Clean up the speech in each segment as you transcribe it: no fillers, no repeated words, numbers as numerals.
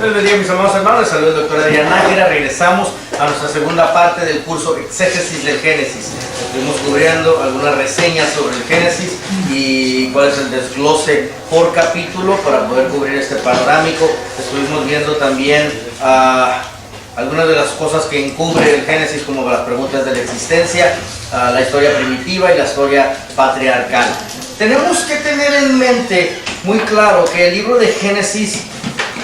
Dios bendiga, mis amados hermanos. Les saluda el doctor Adrián Nájera. Regresamos a nuestra segunda parte del curso Exégesis del Génesis. Estuvimos cubriendo algunas reseñas sobre el Génesis y cuál es el desglose por capítulo para poder cubrir este panorámico. Estuvimos viendo también algunas de las cosas que encubre el Génesis, como las preguntas de la existencia, la historia primitiva y la historia patriarcal. Tenemos que tener en mente muy claro que el libro de Génesis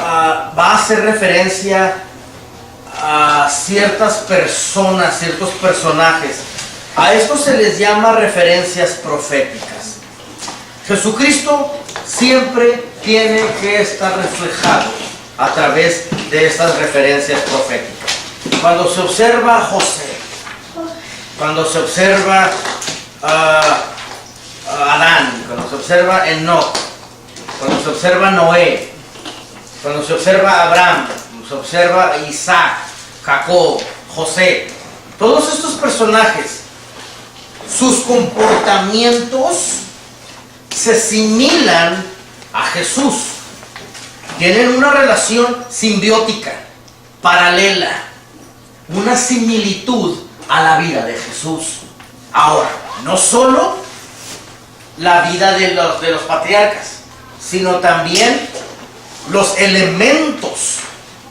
va a hacer referencia a ciertas personas, ciertos personajes. A esto se les llama referencias proféticas. Jesucristo siempre tiene que estar reflejado a través de estas referencias proféticas. Cuando se observa a José, cuando se observa a Adán, cuando se observa a Enoc, cuando se observa a Noé, cuando se observa a Abraham, se observa a Isaac, Jacob, José, todos estos personajes, sus comportamientos se asimilan a Jesús. Tienen una relación simbiótica, paralela, una similitud a la vida de Jesús. Ahora, no solo la vida de los patriarcas, sino también los elementos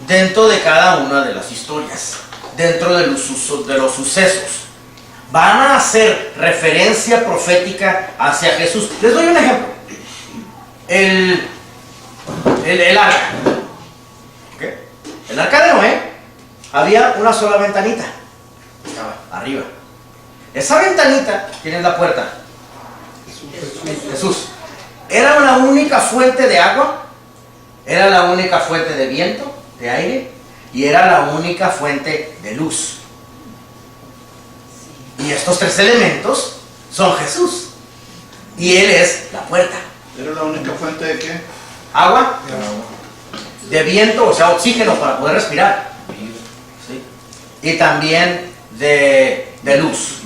dentro de cada una de las historias, dentro de los sucesos, van a hacer referencia profética hacia Jesús. Les doy un ejemplo. El arca. ¿Okay? El arca de Noé había una sola ventanita. Estaba arriba. Esa ventanita tiene la puerta. Jesús. Era la única fuente de agua, era la única fuente de viento, de aire, y era la única fuente de luz. Y estos tres elementos son Jesús. Y Él es la puerta. ¿Era la única fuente de qué? Agua, de viento, o sea, oxígeno para poder respirar. ¿Sí? Y también de luz.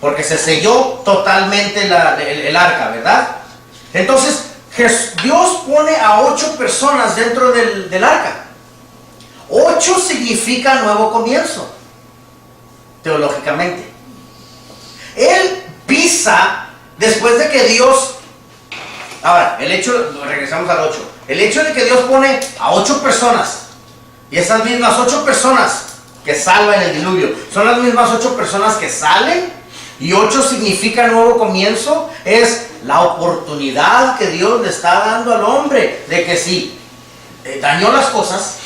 Porque se selló totalmente el arca, ¿verdad? Entonces, Dios pone a 8 personas dentro del arca. 8 significa nuevo comienzo, teológicamente. Él pisa después de que Dios... Ahora, regresamos al 8. El hecho de que Dios pone a 8 personas, y esas mismas 8 personas que salvan el diluvio, son las mismas 8 personas que salen, y 8 significa nuevo comienzo, es la oportunidad que Dios le está dando al hombre de que si dañó las cosas,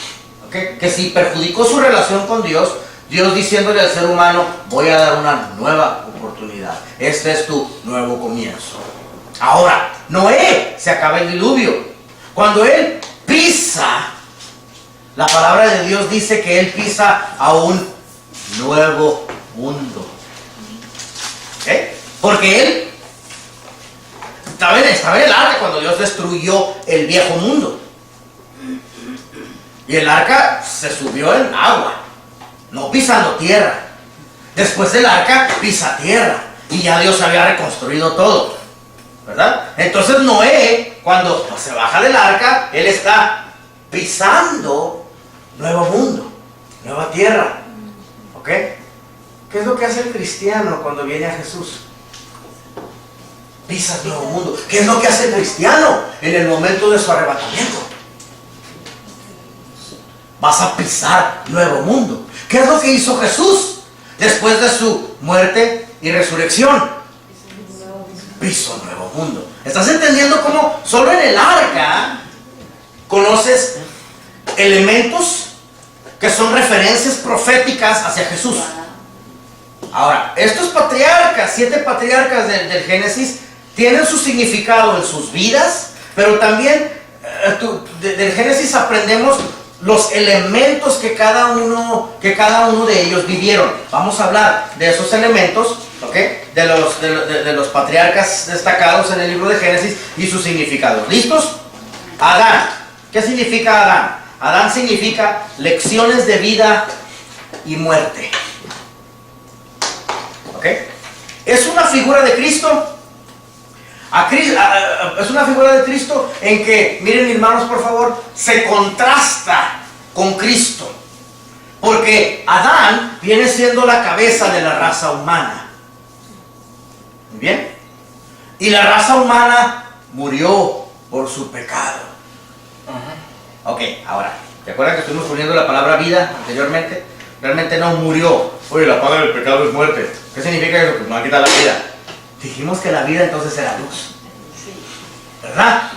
¿okay?, que si perjudicó su relación con Dios, Dios diciéndole al ser humano, voy a dar una nueva oportunidad. Este es tu nuevo comienzo. Ahora, Noé, se acaba el diluvio. Cuando él pisa, la palabra de Dios dice que él pisa a un nuevo mundo. ¿Okay? Porque él estaba en el arca cuando Dios destruyó el viejo mundo. Y el arca se subió en agua, no pisando tierra. Después del arca pisa tierra y ya Dios había reconstruido todo, ¿verdad? Entonces Noé, cuando se baja del arca, él está pisando nuevo mundo, nueva tierra. ¿Ok? ¿Qué es lo que hace el cristiano cuando viene a Jesús? Pisas nuevo mundo. ¿Qué es lo que hace el cristiano en el momento de su arrebatamiento? Vas a pisar nuevo mundo. ¿Qué es lo que hizo Jesús después de su muerte y resurrección? Pisó nuevo mundo. ¿Estás entendiendo cómo solo en el arca conoces elementos que son referencias proféticas hacia Jesús? Ahora, estos patriarcas, 7 patriarcas del Génesis, tienen su significado en sus vidas, pero también del Génesis aprendemos los elementos que cada uno de ellos vivieron. Vamos a hablar de esos elementos, ¿okay?, de los patriarcas destacados en el libro de Génesis y sus significados. ¿Listos? Adán. ¿Qué significa Adán? Adán significa lecciones de vida y muerte. ¿Ok? Es una figura de Cristo. Es una figura de Cristo en que, miren mis hermanos por favor, se contrasta con Cristo. Porque Adán viene siendo la cabeza de la raza humana. ¿Muy bien? Y la raza humana murió por su pecado. Ok, ahora, ¿te acuerdan que estuvimos poniendo la palabra vida anteriormente? Realmente no murió. Oye, la paga del pecado es muerte. ¿Qué significa eso? Pues no va a quitar la vida. Dijimos que la vida entonces era luz. ¿Verdad?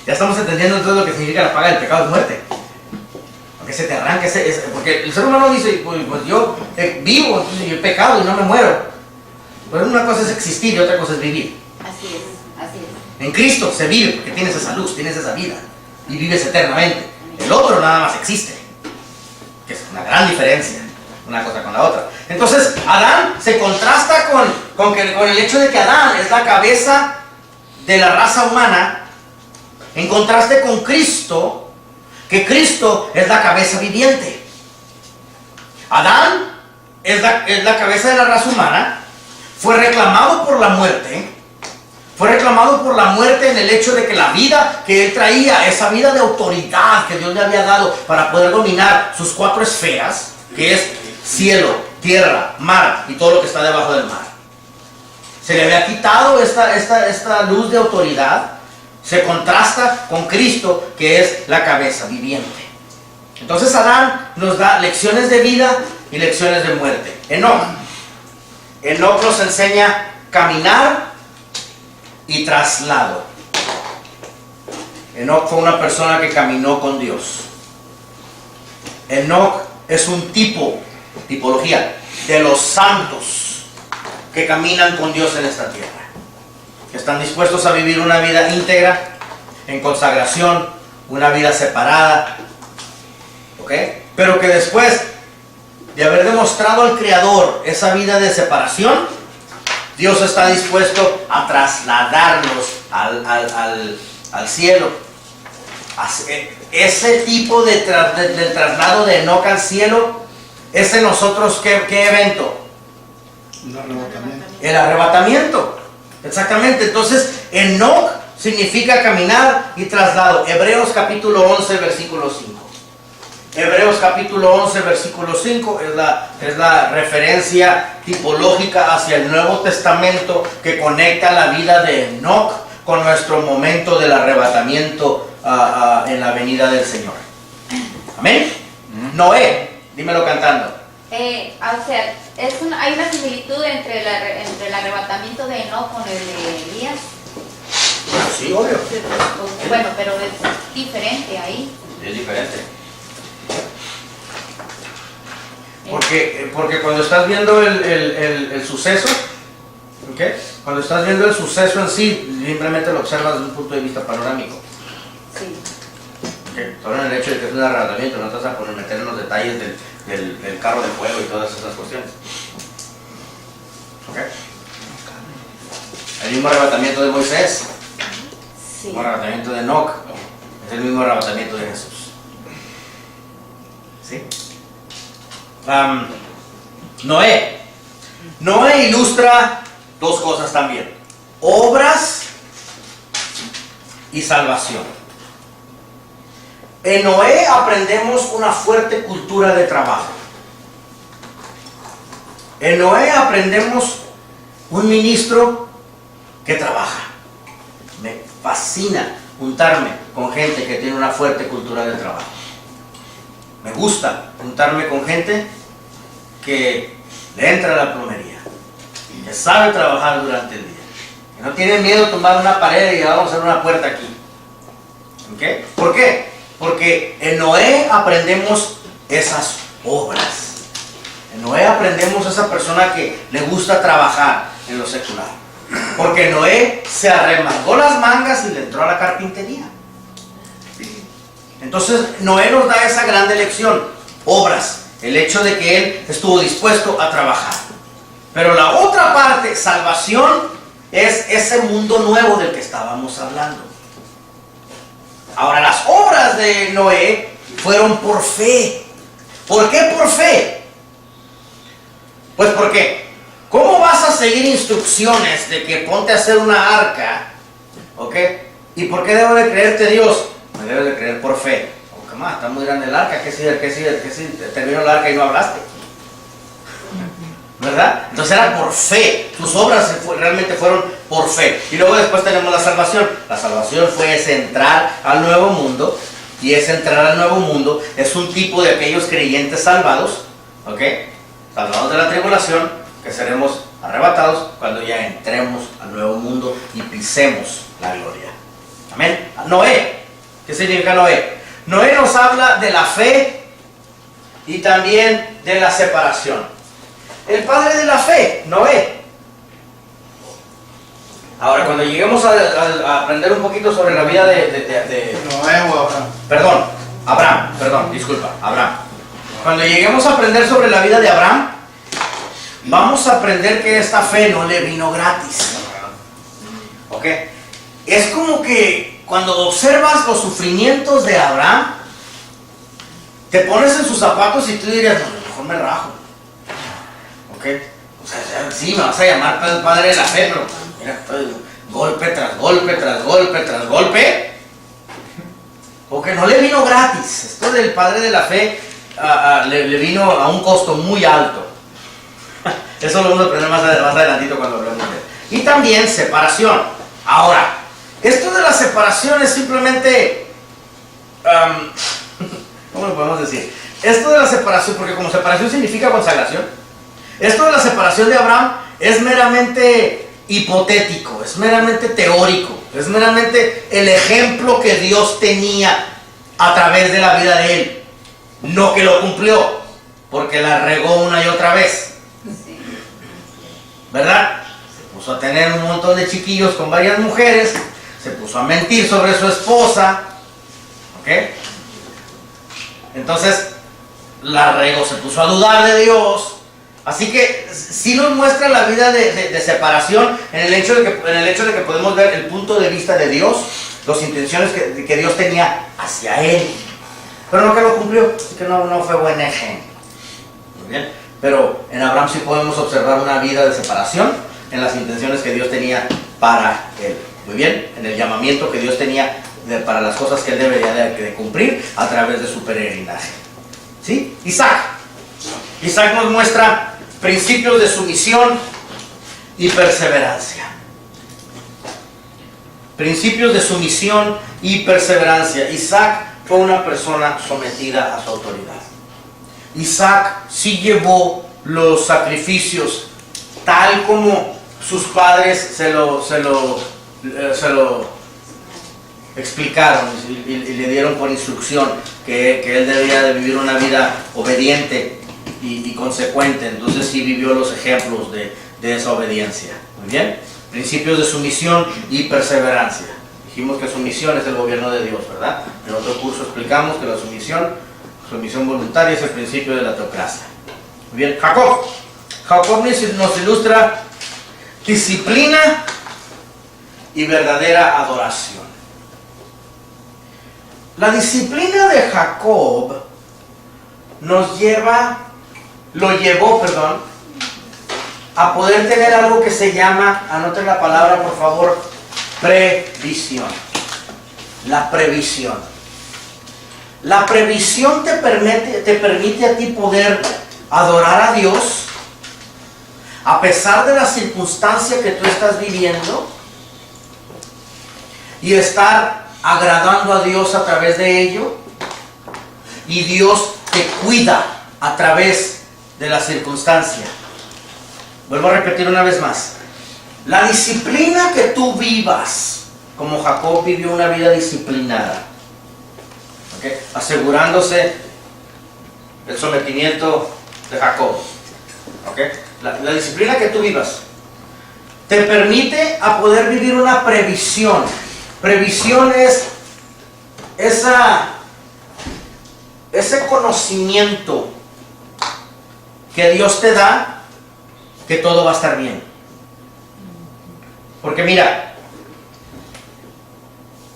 Ya estamos entendiendo entonces lo que significa la paga del pecado es muerte. Porque se te arranca porque el ser humano dice, pues yo vivo, entonces yo he pecado y no me muero. Pero una cosa es existir y otra cosa es vivir. Así es. En Cristo se vive porque tienes esa luz, tienes esa vida y vives eternamente. El otro nada más existe, que es una gran diferencia una cosa con la otra. Entonces Adán se contrasta con el hecho de que Adán es la cabeza de la raza humana, en contraste con Cristo, que Cristo es la cabeza viviente. Adán es la cabeza de la raza humana, fue reclamado por la muerte. Fue reclamado por la muerte en el hecho de que la vida que él traía, esa vida de autoridad que Dios le había dado para poder dominar sus 4 esferas, que es cielo, tierra, mar y todo lo que está debajo del mar. Se le había quitado esta luz de autoridad. Se contrasta con Cristo, que es la cabeza viviente. Entonces Adán nos da lecciones de vida y lecciones de muerte. Enoc nos enseña caminar y traslado. Enoc fue una persona que caminó con Dios. Enoc es un tipología de los santos que caminan con Dios en esta tierra, que están dispuestos a vivir una vida íntegra, en consagración, una vida separada, ¿ok? Pero que después de haber demostrado al Creador esa vida de separación, Dios está dispuesto a trasladarlos al cielo. Ese tipo del traslado de Enoc al cielo es en nosotros, ¿qué evento? Un arrebatamiento. El arrebatamiento. Exactamente. Entonces, Enoc significa caminar y traslado. Hebreos capítulo 11, versículo 5. Hebreos capítulo 11, versículo 5 es la referencia tipológica hacia el Nuevo Testamento que conecta la vida de Enoc con nuestro momento del arrebatamiento en la venida del Señor. Amén. Noé, dímelo cantando. O sea, hay una similitud entre el arrebatamiento de Enoc con el de Elías. Sí, obvio. Bueno, pero es diferente ahí. Es diferente. Porque cuando estás viendo el suceso, ¿okay? Cuando estás viendo el suceso en sí, simplemente lo observas desde un punto de vista panorámico. Sí. ¿Okay? Solo en el hecho de que es un arrebatamiento, no estás a meter en los detalles del carro de fuego y todas esas cuestiones. ¿Okay? El mismo arrebatamiento de Moisés, el mismo arrebatamiento de Enoc, es el mismo arrebatamiento de Jesús. ¿Sí? Noé ilustra 2 cosas también: obras y salvación. En Noé aprendemos una fuerte cultura de trabajo. En Noé aprendemos un ministro que trabaja. Me fascina juntarme con gente que tiene una fuerte cultura de trabajo. Me gusta juntarme con gente que le entra a la plomería, que sabe trabajar durante el día, que no tiene miedo de tomar una pared y vamos a hacer una puerta aquí. ¿Okay? ¿Por qué? Porque en Noé aprendemos esas obras. En Noé aprendemos esa persona que le gusta trabajar en lo secular. Porque Noé se arremangó las mangas y le entró a la carpintería. Entonces Noé nos da esa grande lección: obras, el hecho de que él estuvo dispuesto a trabajar. Pero la otra parte, salvación, es ese mundo nuevo del que estábamos hablando. Ahora, las obras de Noé fueron por fe. ¿Por qué por fe? Pues porque ¿cómo vas a seguir instrucciones de que ponte a hacer una arca ¿Ok? ¿Y por qué debo de creerte, Dios? Me debes de creer por fe. ¿O qué más? Está muy grande el arca. ¿Qué si terminó el arca y no hablaste? ¿Verdad? Entonces era por fe. Tus obras realmente fueron por fe. Y luego después tenemos la salvación. La salvación fue entrar al nuevo mundo. Y ese entrar al nuevo mundo es un tipo de aquellos creyentes salvados, ¿ok? Salvados de la tribulación, que seremos arrebatados cuando ya entremos al nuevo mundo y pisemos la gloria. Amén. Noé. ¿Qué significa Noé? Noé nos habla de la fe y también de la separación. El padre de la fe, Noé. Ahora, cuando lleguemos a aprender un poquito sobre la vida de Noé o Abraham. Abraham. Cuando lleguemos a aprender sobre la vida de Abraham, vamos a aprender que esta fe no le vino gratis. ¿Ok? Es como que cuando observas los sufrimientos de Abraham, te pones en sus zapatos y tú dirías, no, mejor me rajo. ¿Ok? O sea, sí, me vas a llamar padre de la fe, pero mira, golpe tras golpe, tras golpe, tras golpe. Porque no le vino gratis. Esto del padre de la fe le vino a un costo muy alto. Eso lo vamos a aprender más adelantito cuando hablemos de él. Y también separación. Ahora, esto de la separación es simplemente... ¿cómo lo podemos decir? Esto de la separación, porque como separación significa consagración, esto de la separación de Abraham es meramente hipotético, es meramente teórico, es meramente el ejemplo que Dios tenía a través de la vida de él. No que lo cumplió, porque la regó una y otra vez. ¿Verdad? Se puso a tener un montón de chiquillos con varias mujeres, se puso a mentir sobre su esposa. ¿Ok? Entonces, la regó, se puso a dudar de Dios. Así que sí nos muestra la vida de separación en el hecho de que podemos ver el punto de vista de Dios, las intenciones que Dios tenía hacia él. Pero no que lo cumplió, así que no fue buen ejemplo. Muy bien. Pero en Abraham sí podemos observar una vida de separación en las intenciones que Dios tenía para él. Muy bien. En el llamamiento que Dios tenía para las cosas que él debería de cumplir a través de su peregrinaje. ¿Sí? Isaac nos muestra principios de sumisión y perseverancia. Principios de sumisión y perseverancia. Isaac fue una persona sometida a su autoridad. Isaac sí llevó los sacrificios tal como sus padres se lo explicaron y le dieron por instrucción que él debía de vivir una vida obediente y consecuente. Entonces sí vivió los ejemplos de esa obediencia. Muy bien. Principios de sumisión y perseverancia. Dijimos que sumisión es el gobierno de Dios, ¿verdad? En otro curso explicamos que la sumisión voluntaria es el principio de la teocracia. Muy bien. Jacob nos ilustra disciplina y verdadera adoración. La disciplina de Jacob lo llevó a poder tener algo que se llama, anoten la palabra por favor, previsión. La previsión. La previsión te permite a ti poder adorar a Dios a pesar de la circunstancia que tú estás viviendo y estar agradando a Dios a través de ello, y Dios te cuida a través de la circunstancia. Vuelvo a repetir una vez más. La disciplina que tú vivas, como Jacob vivió una vida disciplinada, ¿okay? Asegurándose el sometimiento de Jacob, ¿okay? La disciplina que tú vivas te permite a poder vivir una previsión. Previsión es ese conocimiento que Dios te da, que todo va a estar bien. Porque mira,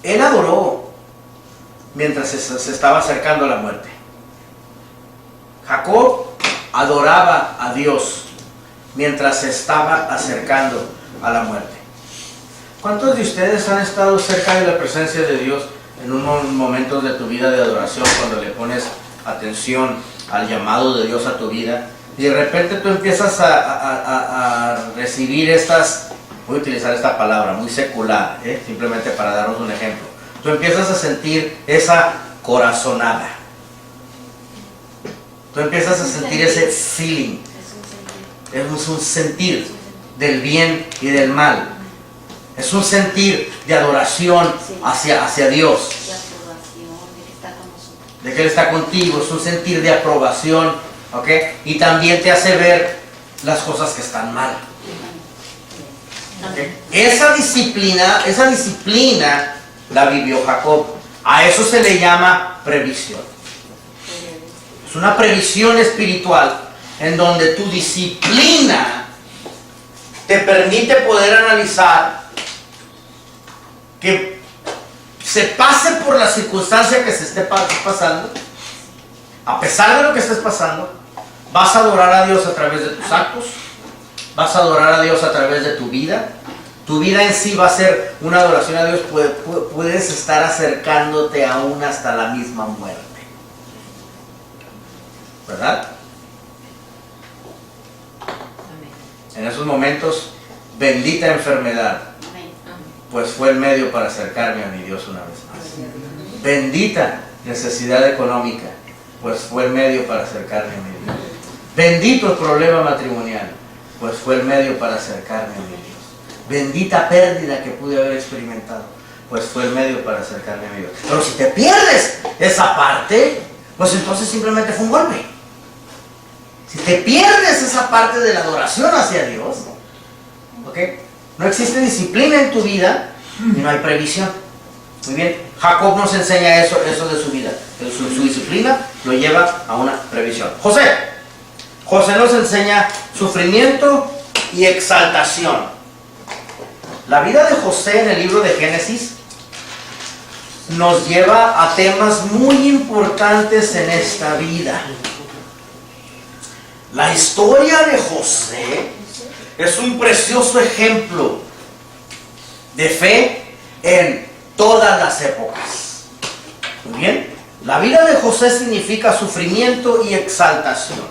él adoró mientras se estaba acercando a la muerte. Jacob adoraba a Dios mientras se estaba acercando a la muerte. ¿Cuántos de ustedes han estado cerca de la presencia de Dios en unos momentos de tu vida de adoración, cuando le pones atención al llamado de Dios a tu vida, y de repente tú empiezas a recibir estas, voy a utilizar esta palabra muy secular, simplemente para darnos un ejemplo, tú empiezas a sentir esa corazonada, tú empiezas a sentir ese feeling, es un sentir del bien y del mal, es un sentir de adoración hacia Dios, de que Él está contigo, es un sentir de aprobación, ¿ok? Y también te hace ver las cosas que están mal. ¿Okay? Esa disciplina la vivió Jacob. A eso se le llama previsión. Es una previsión espiritual en donde tu disciplina te permite poder analizar que se pase por la circunstancia que se esté pasando, a pesar de lo que estés pasando, vas a adorar a Dios a través de tus actos, vas a adorar a Dios a través de tu vida en sí va a ser una adoración a Dios, puedes estar acercándote aún hasta la misma muerte, ¿verdad? En esos momentos, bendita enfermedad, pues fue el medio para acercarme a mi Dios una vez más. Bendita necesidad económica, pues fue el medio para acercarme a mi Dios. Bendito el problema matrimonial, pues fue el medio para acercarme a mi Dios. Bendita pérdida que pude haber experimentado, pues fue el medio para acercarme a mi Dios. Pero si te pierdes esa parte, pues entonces simplemente fue un golpe. Si te pierdes esa parte de la adoración hacia Dios, ¿ok? No existe disciplina en tu vida y no hay previsión. Muy bien, Jacob nos enseña eso de su vida. Su disciplina lo lleva a una previsión. José nos enseña sufrimiento y exaltación. La vida de José en el libro de Génesis nos lleva a temas muy importantes en esta vida. La historia de José es un precioso ejemplo de fe en todas las épocas. Muy bien, la vida de José significa sufrimiento y exaltación.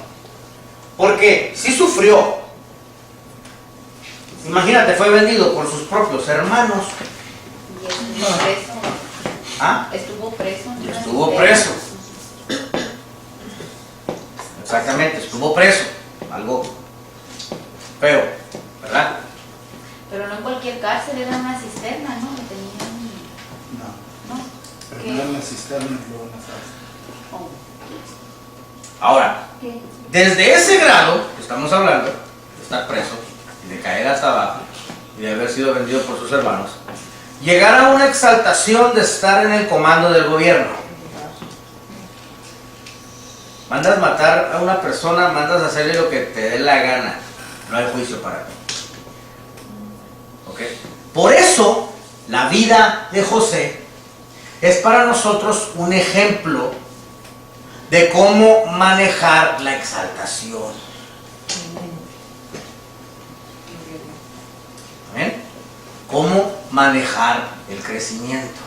Porque sí sufrió. Imagínate, fue vendido por sus propios hermanos. Y estuvo preso. ¿Ah? Estuvo preso. Estuvo preso. Exactamente, estuvo preso. Algo feo, ¿verdad? Pero no en cualquier cárcel, era una cisterna, ¿no? Que tenían... No. ¿No? Primero en la cisterna y luego en la cárcel. Oh. Ahora, ¿Qué? desde ese grado que estamos hablando, de estar preso y de caer hasta abajo y de haber sido vendido por sus hermanos, llegar a una exaltación de estar en el comando del gobierno. Mandas matar a una persona, mandas a hacerle lo que te dé la gana. No hay juicio para ti. ¿Ok? Por eso, la vida de José es para nosotros un ejemplo de cómo manejar la exaltación. ¿Ven? Cómo manejar el crecimiento.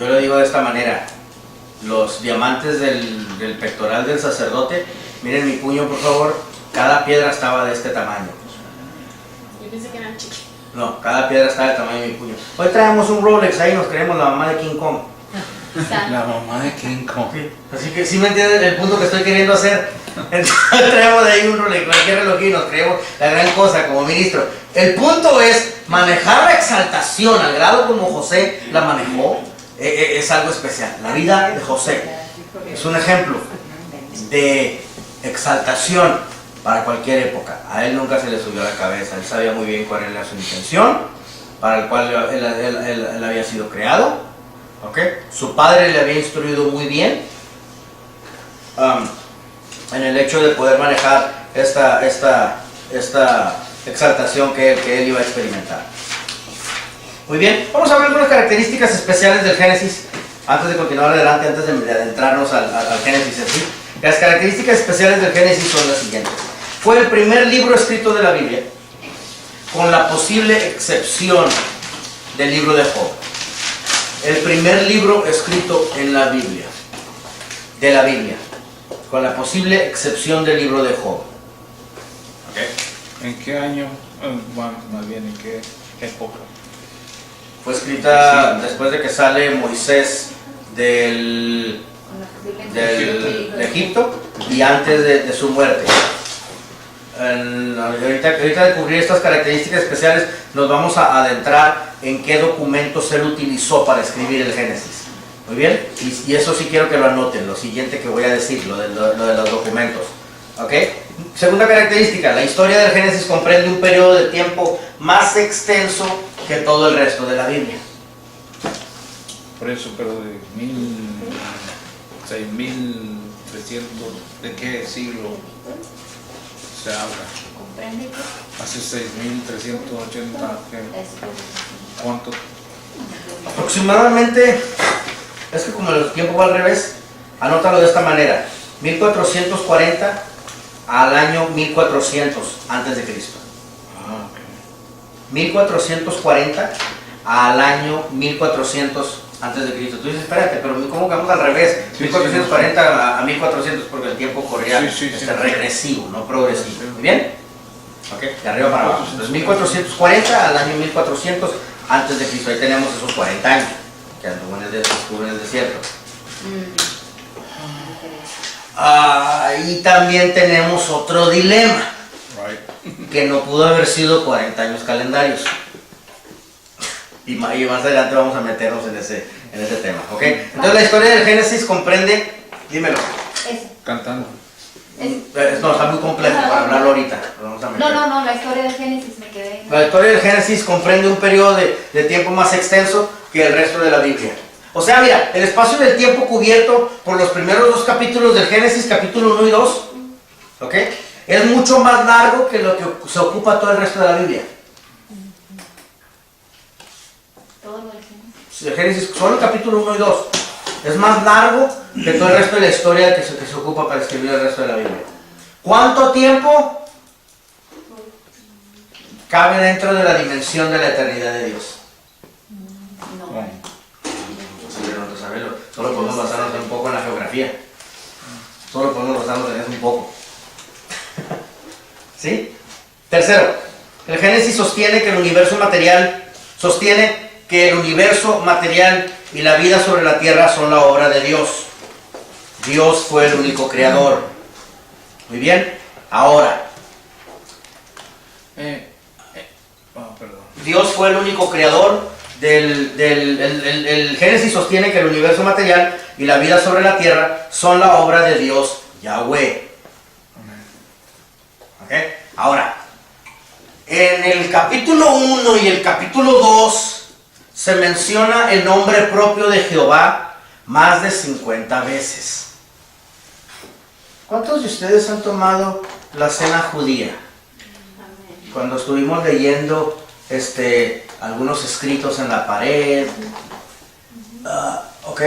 Yo lo digo de esta manera. Los diamantes del pectoral del sacerdote, miren mi puño por favor, cada piedra estaba de este tamaño. Yo pensé que eran chiquitos. No, cada piedra estaba del tamaño de mi puño. Hoy traemos un Rolex, ahí nos creemos la mamá de King Kong. La mamá de King Kong. Sí, así que sí me entienden el punto que estoy queriendo hacer. Entonces traemos de ahí un Rolex, cualquier reloj y nos creemos la gran cosa como ministro. El punto es manejar la exaltación al grado como José la manejó. Es algo especial. La vida de José es un ejemplo de exaltación para cualquier época. A él nunca se le subió a la cabeza. Él sabía muy bien cuál era su intención, para el cual él había sido creado. ¿Okay? Su padre le había instruido muy bien en el hecho de poder manejar esta exaltación que él iba a experimentar. Muy bien, vamos a ver algunas características especiales del Génesis antes de continuar adelante, antes de adentrarnos al Génesis en sí. Las características especiales del Génesis son las siguientes. Fue el primer libro escrito de la Biblia. con la posible excepción del libro de Job. El primer libro escrito en la Biblia, de la Biblia, con la posible excepción del libro de Job. ¿En qué año? Bueno, más bien, ¿en qué época? Fue escrita después de que sale Moisés de Egipto y antes de su muerte. Ahorita de cubrir estas características especiales, nos vamos a adentrar en qué documentos él utilizó para escribir el Génesis. Muy bien, y eso sí quiero que lo anoten, lo siguiente que voy a decir, lo de los documentos. ¿Ok? Segunda característica, la historia del Génesis comprende un periodo de tiempo más extenso que todo el resto de la Biblia. Por eso, pero de 6300, ¿de qué siglo se habla? ¿Comprende que? Hace 6380, ¿cuánto? Aproximadamente, es que como el tiempo va al revés, anótalo de esta manera: 1440 al año 1400 antes de Cristo. 1440 al año 1400 antes de Cristo. Tú dices, espérate, pero ¿cómo que vamos al revés? Sí, 1440 a 1400, porque el tiempo corría sí. regresivo, no progresivo. ¿Muy bien? Ok, de arriba para abajo. Entonces 1440 al año 1400 antes de Cristo. Ahí tenemos esos 40 años que anduvo en el desierto. Y también tenemos otro dilema, que no pudo haber sido 40 años calendarios. Y más adelante vamos a meternos en ese tema, ¿ok? Entonces la historia del Génesis comprende, dímelo. Eso. Cantando. No, está muy complejo para hablarlo ahorita. Vamos a meter. No, la historia del Génesis me quedé. La historia del Génesis comprende un periodo de tiempo más extenso que el resto de la Biblia. O sea, mira, el espacio del tiempo cubierto por los primeros dos capítulos del Génesis, capítulo 1 y 2, ¿ok? Es mucho más largo que lo que se ocupa todo el resto de la Biblia. Todo lo del Génesis. El Génesis, solo el capítulo 1 y 2, es más largo que todo el resto de la historia que se ocupa para escribir el resto de la Biblia. ¿Cuánto tiempo cabe dentro de la dimensión de la eternidad de Dios? No. Solo podemos basarnos un poco en la geografía. Solo podemos basarnos en eso un poco. ¿Sí? Tercero, el Génesis sostiene que el universo material y la vida sobre la tierra son la obra de Dios. Dios fue el único creador. Muy bien. Ahora, Perdón. Dios fue el único creador. El Génesis sostiene que el universo material y la vida sobre la tierra son la obra de Dios Yahweh. ¿Okay? Ahora, en el capítulo 1 y el capítulo 2 se menciona el nombre propio de Jehová más de 50 veces. ¿Cuántos de ustedes han tomado la cena judía? Cuando estuvimos leyendo algunos escritos en la pared. Ok.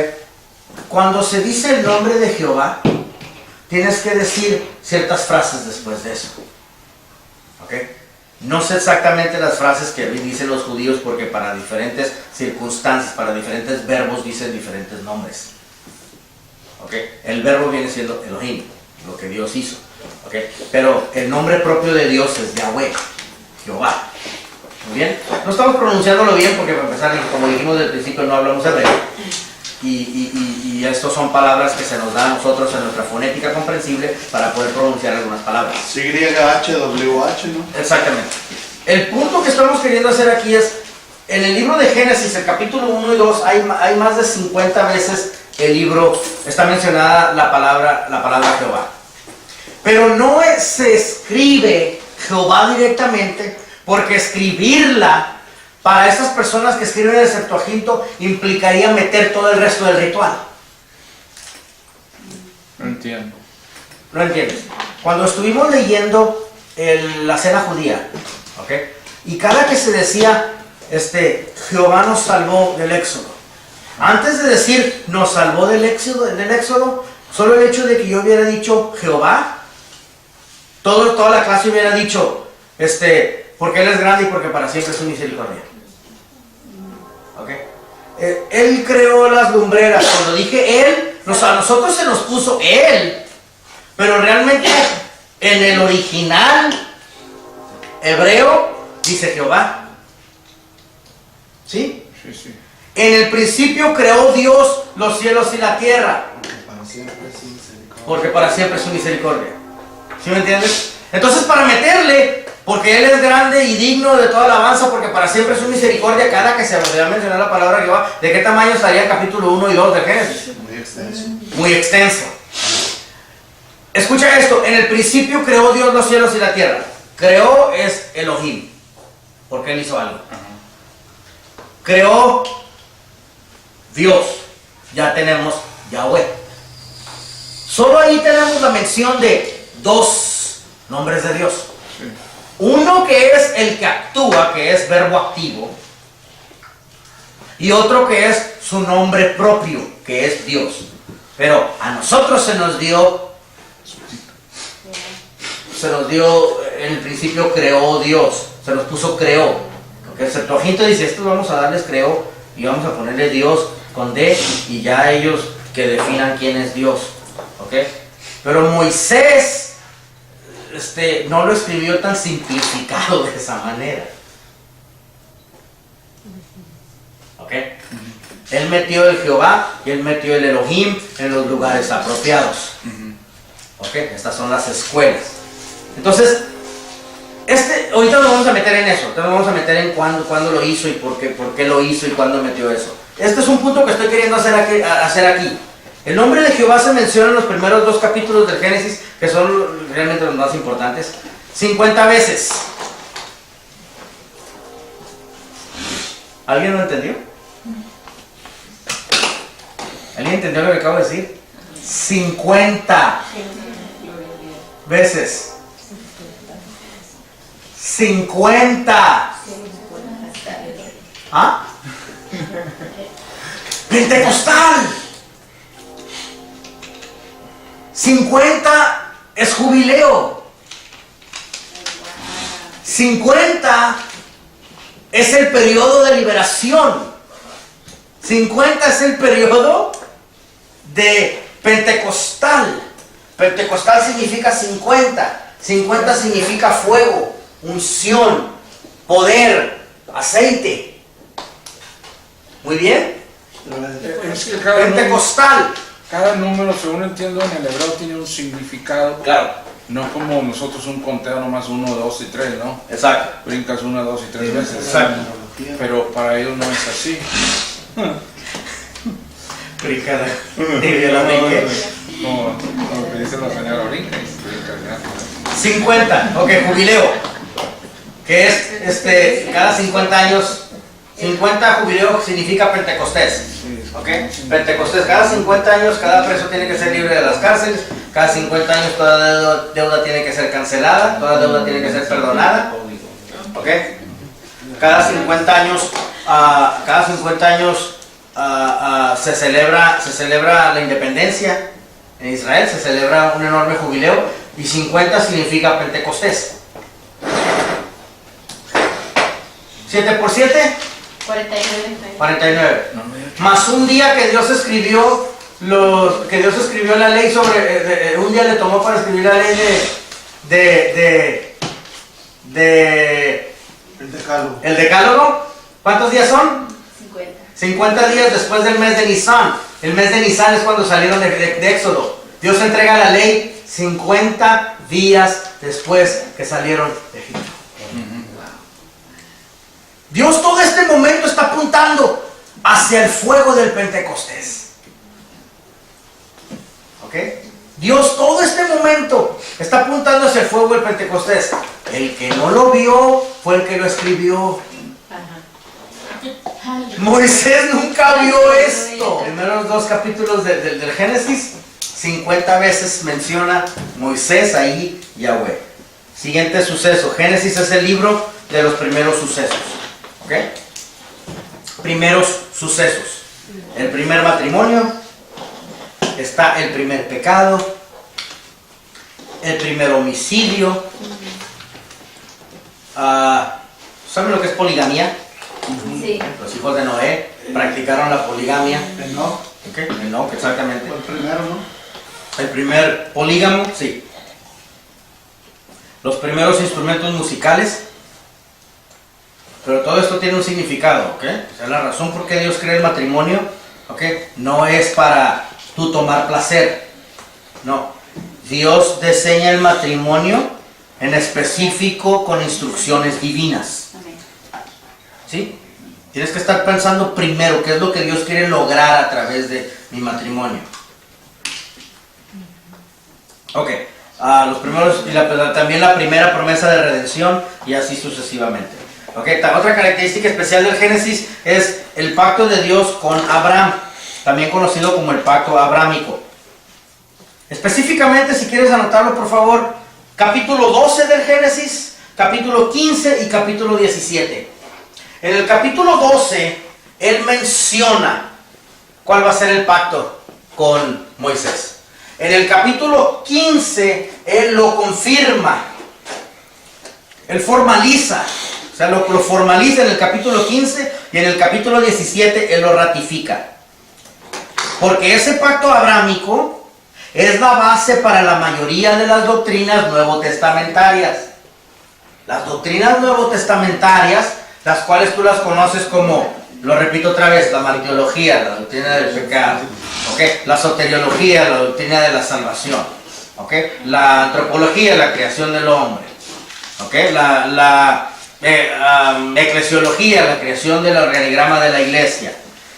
Cuando se dice el nombre de Jehová, tienes que decir ciertas frases después de eso. Ok. No sé exactamente las frases que dicen los judíos, porque para diferentes circunstancias, para diferentes verbos dicen diferentes nombres. Ok. El verbo viene siendo Elohim, lo que Dios hizo. Ok. Pero el nombre propio de Dios es Yahweh, Jehová. Muy bien, no estamos pronunciándolo bien porque, para empezar, como dijimos desde el principio, no hablamos hebreo. Y estos son palabras que se nos da a nosotros en nuestra fonética comprensible para poder pronunciar algunas palabras. YHWH, ¿no? Exactamente. El punto que estamos queriendo hacer aquí es, en el libro de Génesis, el capítulo 1 y 2, hay más de 50 veces el libro, está mencionada la palabra Jehová. Pero no se escribe Jehová directamente, porque escribirla para estas personas que escriben el Septuaginto implicaría meter todo el resto del ritual. No entiendo. ¿No entiendes? Cuando estuvimos leyendo la cena judía, ¿ok? Y cada que se decía, Jehová nos salvó del éxodo, antes de decir nos salvó del éxodo, solo el hecho de que yo hubiera dicho Jehová, toda la clase hubiera dicho, Porque Él es grande y porque para siempre es su misericordia. ¿Ok? Él creó las lumbreras. Cuando dije Él, a nosotros se nos puso Él. Pero realmente en el original hebreo dice Jehová. ¿Sí? Sí, sí. En el principio creó Dios los cielos y la tierra. Porque para siempre es su misericordia. ¿Sí me entiendes? Entonces para meterle, porque Él es grande y digno de toda alabanza, porque para siempre es su misericordia, cada que se va a mencionar la palabra Jehová, ¿de qué tamaño estaría el capítulo 1 y 2 de Génesis? Muy extenso. Muy extenso. Escucha esto, en el principio creó Dios los cielos y la tierra. Creó es Elohim, porque Él hizo algo. Creó Dios, ya tenemos Yahweh. Solo ahí tenemos la mención de dos nombres de Dios. Sí. Uno que es el que actúa, que es verbo activo, y otro que es su nombre propio, que es Dios. Pero a nosotros se nos dio, en el principio creó Dios, se nos puso creó. Porque el Septuaginta dice, esto vamos a darles creó y vamos a ponerle Dios con D y ya ellos que definan quién es Dios. ¿Ok? Pero Moisés no lo escribió tan simplificado de esa manera. ¿Ok? Él metió el Jehová y él metió el Elohim en los lugares apropiados. ¿Ok? Estas son las escuelas. Entonces, ahorita nos vamos a meter en eso. Entonces vamos a meter en cuándo lo hizo y por qué lo hizo y cuándo metió eso. Este es un punto que estoy queriendo hacer aquí. El nombre de Jehová se menciona en los primeros 2 capítulos del Génesis, que son realmente los más importantes, 50 veces. ¿Alguien lo entendió? ¿Alguien entendió lo que acabo de decir? 50 veces. 50. ¿Ah? Pentecostal. 50 es jubileo. 50 es el periodo de liberación. 50 es el periodo de Pentecostal. Pentecostal significa 50. 50 significa fuego, unción, poder, aceite. Muy bien. Es que Pentecostal. cada número, según entiendo, en el hebreo tiene un significado. Claro. No como nosotros un conteo nomás 1, 2 y 3, ¿no? Exacto. Brincas 1, 2 y 3 veces. Exacto. Pero para ellos no es así. Brincada. Y la brinqué. Como que dice la señora, brinca y brincas ya. 50, ok, jubileo. Que es cada 50 años. 50 jubileo significa Pentecostés. ¿Ok? Pentecostés, cada 50 años cada preso tiene que ser libre de las cárceles. Cada 50 años toda deuda tiene que ser cancelada. Toda deuda tiene que ser perdonada. ¿Ok? Cada 50 años se celebra la independencia en Israel. Se celebra un enorme jubileo. Y 50 significa Pentecostés. 7 por 7. 49. Más un día que Dios escribió la ley sobre, un día le tomó para escribir la ley el decálogo. ¿Cuántos días son? 50 días después del mes de Nisan. El mes de Nisan es cuando salieron de Éxodo. Dios entrega la ley 50 días después que salieron de Egipto. Dios todo este momento está apuntando hacia el fuego del Pentecostés. ¿Ok? Dios todo este momento está apuntando hacia el fuego del Pentecostés. El que no lo vio fue el que lo escribió. Moisés nunca vio esto. Primeros 2 capítulos del Génesis, 50 veces menciona Moisés ahí, Yahweh. Siguiente suceso. Génesis es el libro de los primeros sucesos. ¿Ok? Primeros sucesos. El primer matrimonio, está el primer pecado, el primer homicidio, ¿Saben lo que es poligamía? Sí. Los hijos de Noé practicaron la poligamia. Enoch, Okay. Enoch, exactamente. fue el primero, ¿no? El primer polígamo, sí. Los primeros instrumentos musicales. Pero todo esto tiene un significado, ¿ok? O sea, la razón por qué Dios crea el matrimonio, ¿ok? No es para tú tomar placer. No. Dios diseña el matrimonio en específico con instrucciones divinas. Amén. ¿Sí? Tienes que estar pensando primero qué es lo que Dios quiere lograr a través de mi matrimonio. Ok. Los primeros, y también la primera promesa de redención y así sucesivamente. Ok. Otra característica especial del Génesis es el pacto de Dios con Abraham, también conocido como el pacto abrámico. Específicamente, si quieres anotarlo por favor, capítulo 12 del Génesis, capítulo 15 y capítulo 17. En el capítulo 12, él menciona cuál va a ser el pacto con Moisés. En el capítulo 15, él lo confirma. Él formaliza. O sea, lo formaliza en el capítulo 15 y en el capítulo 17 él lo ratifica. Porque ese pacto abrámico es la base para la mayoría de las doctrinas nuevotestamentarias. Las doctrinas nuevotestamentarias, las cuales tú las conoces como, lo repito otra vez, la martiología, la doctrina del pecado, ¿okay? La soteriología, la doctrina de la salvación, ¿okay? La antropología, la creación del hombre, ¿okay? La eclesiología, la creación del organigrama de la iglesia,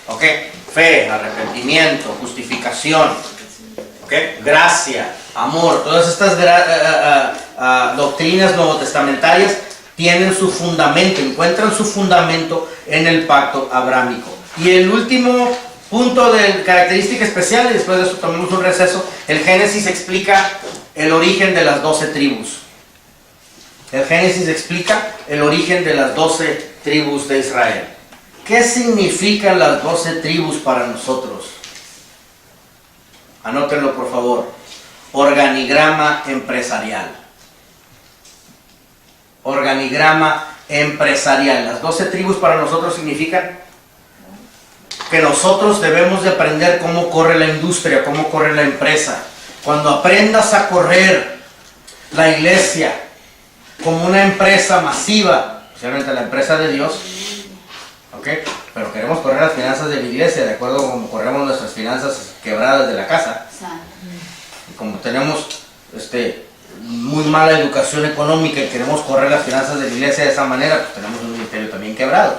¿okay? Fe, arrepentimiento, justificación, ¿okay? Gracia, amor, todas estas doctrinas nuevotestamentarias tienen su fundamento, encuentran su fundamento en el pacto abrámico. Y el último punto de característica especial, y después de eso tomemos un receso, el Génesis explica el origen de las 12 tribus. El Génesis explica el origen de las 12 tribus de Israel. ¿Qué significan las 12 tribus para nosotros? Anótenlo por favor. Organigrama empresarial. Organigrama empresarial. Las 12 tribus para nosotros significan que nosotros debemos de aprender cómo corre la industria, cómo corre la empresa. Cuando aprendas a correr la iglesia como una empresa masiva, especialmente la empresa de Dios, ¿ok? Pero queremos correr las finanzas de la iglesia de acuerdo a como corremos nuestras finanzas quebradas de la casa. Y como tenemos muy mala educación económica y queremos correr las finanzas de la iglesia de esa manera, pues tenemos un ministerio también quebrado.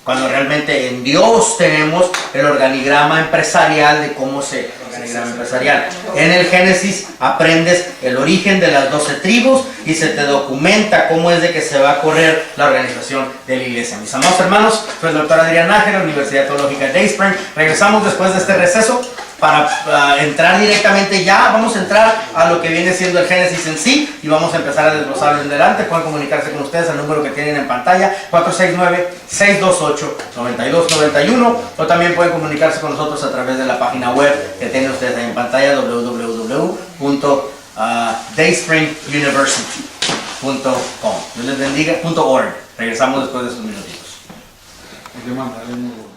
Cuando realmente en Dios tenemos el organigrama empresarial de cómo se organigrama empresarial. En el Génesis aprendes el origen de las 12 tribus y se te documenta cómo es de que se va a correr la organización de la iglesia. Mis amados hermanos, soy el doctor Adrián Nájera, Universidad Teológica Day Spring. Regresamos después de este receso para entrar directamente ya. Vamos a entrar a lo que viene siendo el Génesis en sí y vamos a empezar a desglosarlo en delante. Pueden comunicarse con ustedes al número que tienen en pantalla, 469-628-9291, o también pueden comunicarse con nosotros a través de la página web que tienen ustedes ahí en pantalla, www.dayspringuniversity.com. Dios les bendiga, .org. Regresamos después de estos minutitos. Hay que mandarle unos